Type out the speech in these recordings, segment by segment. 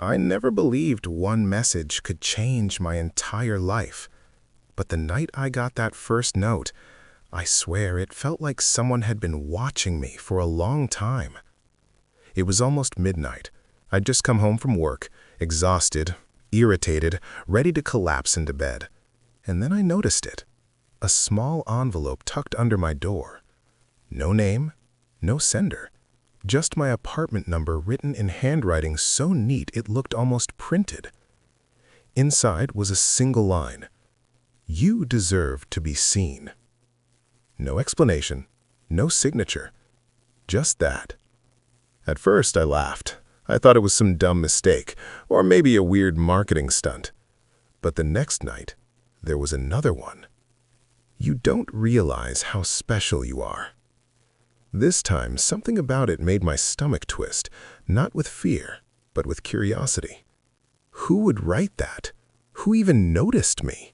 I never believed one message could change my entire life. But the night I got that first note, I swear it felt like someone had been watching me for a long time. It was almost midnight. I'd just come home from work, exhausted, irritated, ready to collapse into bed. And then I noticed it. A small envelope tucked under my door. No name, no sender. Just my apartment number written in handwriting so neat it looked almost printed. Inside was a single line. You deserve to be seen. No explanation, no signature. Just that. At first I laughed. I thought it was some dumb mistake, or maybe a weird marketing stunt. But the next night, there was another one. You don't realize how special you are. This time, something about it made my stomach twist, not with fear, but with curiosity. Who would write that? Who even noticed me?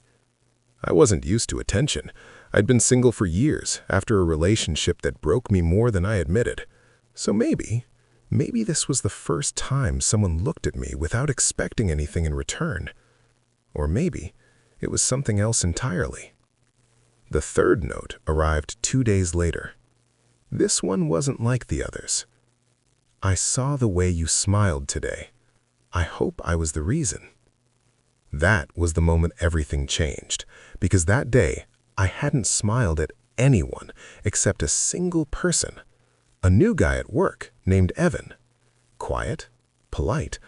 I wasn't used to attention. I'd been single for years, after a relationship that broke me more than I admitted. So maybe this was the first time someone looked at me without expecting anything in return. Or maybe it was something else entirely. The third note arrived 2 days later. This one wasn't like the others. I saw the way you smiled today. I hope I was the reason. That was the moment everything changed, because that day I hadn't smiled at anyone except a single person, a new guy at work named Evan. Quiet, polite,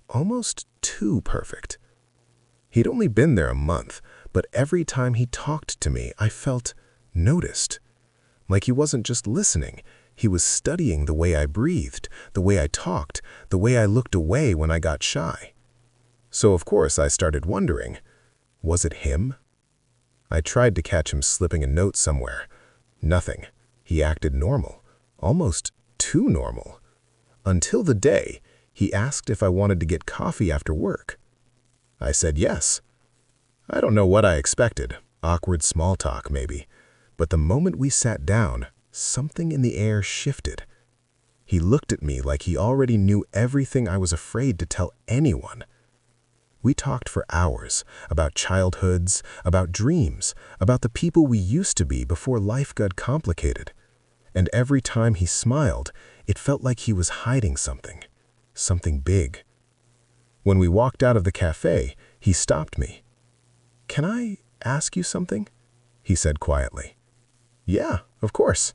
almost too perfect. He'd only been there a month, but every time he talked to me, I felt noticed. Like he wasn't just listening, he was studying the way I breathed, the way I talked, the way I looked away when I got shy. So of course I started wondering, was it him? I tried to catch him slipping a note somewhere. Nothing. He acted normal, almost too normal. Until the day he asked if I wanted to get coffee after work. I said yes. I don't know what I expected, awkward small talk maybe, but the moment we sat down, something in the air shifted. He looked at me like he already knew everything I was afraid to tell anyone. We talked for hours about childhoods, about dreams, about the people we used to be before life got complicated. And every time he smiled, it felt like he was hiding something big. When we walked out of the cafe, he stopped me. "Can I ask you something?" he said quietly. "Yeah, of course."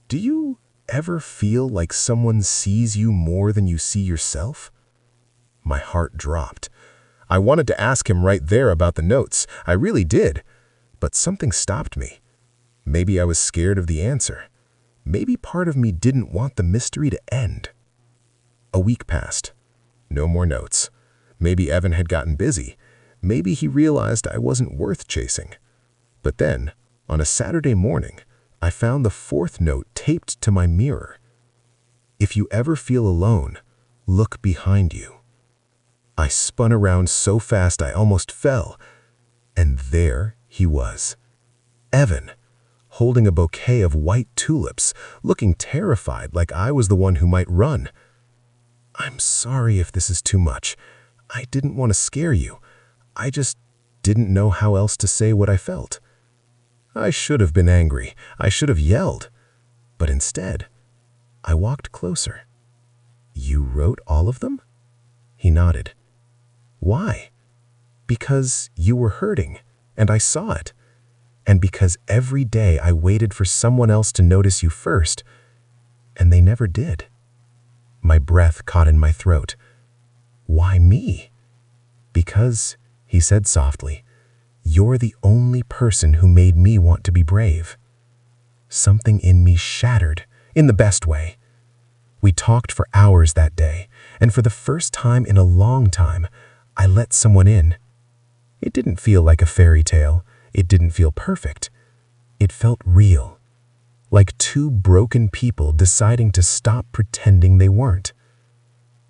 "Do you ever feel like someone sees you more than you see yourself?" My heart dropped. I wanted to ask him right there about the notes. I really did. But something stopped me. Maybe I was scared of the answer. Maybe part of me didn't want the mystery to end. A week passed. No more notes. Maybe Evan had gotten busy. Maybe he realized I wasn't worth chasing. But then, on a Saturday morning, I found the fourth note taped to my mirror. "If you ever feel alone, look behind you." I spun around so fast I almost fell. And there he was. Evan, holding a bouquet of white tulips, looking terrified like I was the one who might run. "I'm sorry if this is too much. I didn't want to scare you. I just didn't know how else to say what I felt." I should have been angry. I should have yelled. But instead, I walked closer. "You wrote all of them?" He nodded. "Why?" "Because you were hurting, and I saw it. And because every day I waited for someone else to notice you first, and they never did." My breath caught in my throat. "Why me?" "Because," he said softly, "you're the only person who made me want to be brave." Something in me shattered, in the best way. We talked for hours that day, and for the first time in a long time, I let someone in. It didn't feel like a fairy tale. It didn't feel perfect. It felt real. Like two broken people deciding to stop pretending they weren't.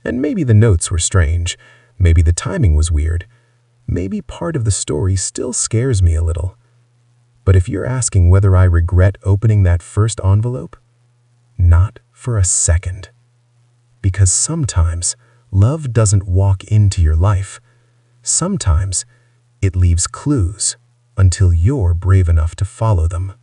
And maybe the notes were strange. Maybe the timing was weird. Maybe part of the story still scares me a little. But if you're asking whether I regret opening that first envelope, not for a second. Because sometimes Love doesn't walk into your life. Sometimes it leaves clues until you're brave enough to follow them.